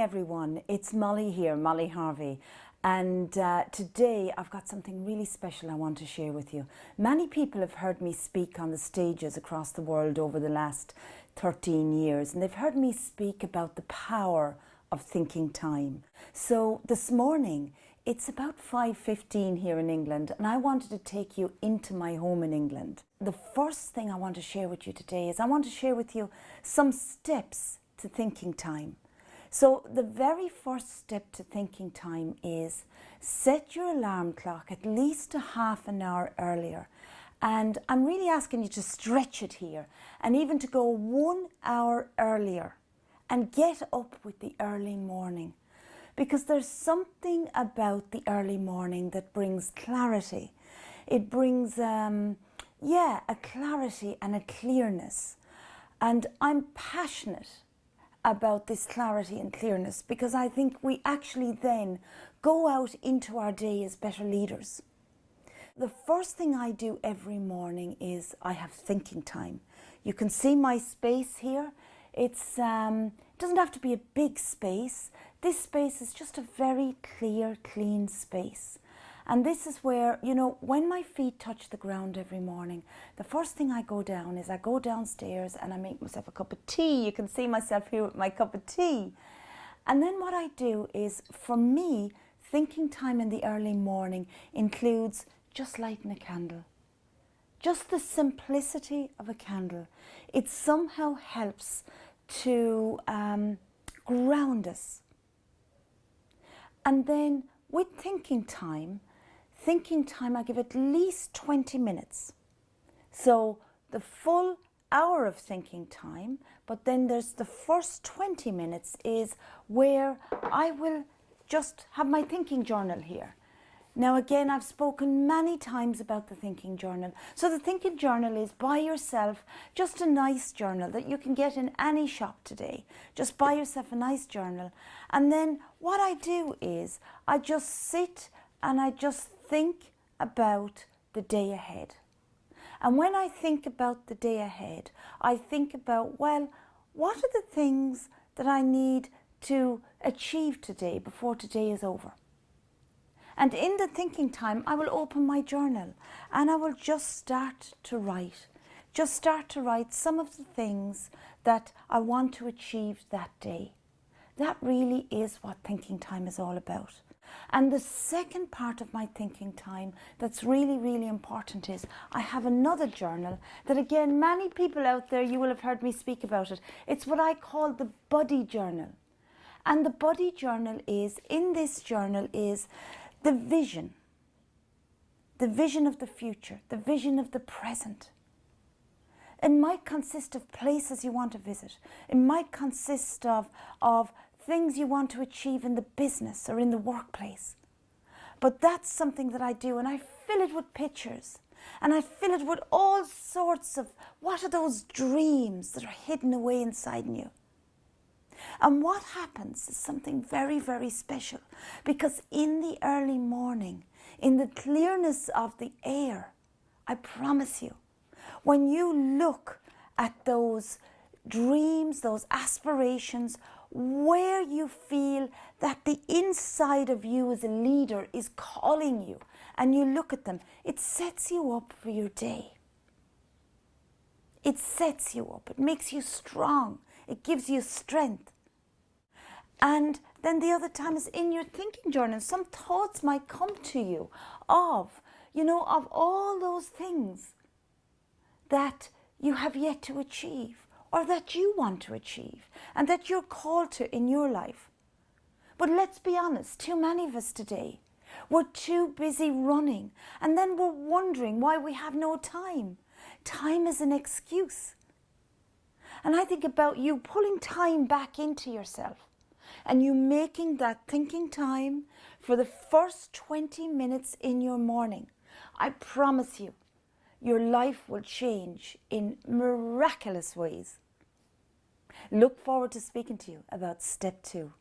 everyone, it's Molly here, Molly Harvey, and today I've got something really special I want to share with you. Many people have heard me speak on the stages across the world over the last 13 years, and they've heard me speak about the power of thinking time. So this morning, it's about 5:15 here in England, and I wanted to take you into my home in England. The first thing I want to share with you today is I want to share with you some steps to thinking time. So the very first step to thinking time is set your alarm clock at least a half an hour earlier. And I'm really asking you to stretch it here and even to go 1 hour earlier and get up with the early morning. Because there's something about the early morning that brings clarity. It brings, a clarity and a clearness. And I'm passionate about this clarity and clearness because I think we actually then go out into our day as better leaders. The first thing I do every morning is I have thinking time. You can see my space here. It doesn't have to be a big space. This space is just a very clear, clean space. And this is where, when my feet touch the ground every morning, the first thing I go down is I go downstairs and I make myself a cup of tea. You can see myself here with my cup of tea. And then what I do is, for me, thinking time in the early morning includes just lighting a candle. Just the simplicity of a candle. It somehow helps to ground us. And then with thinking time, I give at least 20 minutes. So the full hour of thinking time, but then there's the first 20 minutes is where I will just have my thinking journal here. Now again, I've spoken many times about the thinking journal. So the thinking journal is buy yourself just a nice journal that you can get in any shop today. Just buy yourself a nice journal. And then what I do is I just sit and I just think about the day ahead. And when I think about the day ahead, I think about, well, what are the things that I need to achieve today before today is over? And in the thinking time, I will open my journal and I will just start to write. Just start to write some of the things that I want to achieve that day. That really is what thinking time is all about. And the second part of my thinking time that's really, really important is I have another journal that, again, many people out there, you will have heard me speak about it. It's what I call the buddy journal. And the buddy journal is, in this journal is the vision of the future, the vision of the present. It might consist of places you want to visit. It might consist of things you want to achieve in the business or in the workplace. But that's something that I do, and I fill it with pictures. And I fill it with all sorts of, what are those dreams that are hidden away inside you? And what happens is something very, very special, because in the early morning, in the clearness of the air, I promise you, when you look at those dreams, those aspirations, where you feel that the inside of you as a leader is calling you, and you look at them, it sets you up for your day. It sets you up. It makes you strong. It gives you strength. And then the other time is in your thinking journal. Some thoughts might come to you of all those things that you have yet to achieve, or that you want to achieve, and that you're called to in your life. But let's be honest, too many of us today, we're too busy running, and then we're wondering why we have no time. Time is an excuse. And I think about you pulling time back into yourself, and you making that thinking time for the first 20 minutes in your morning. I promise you, your life will change in miraculous ways. Look forward to speaking to you about step 2.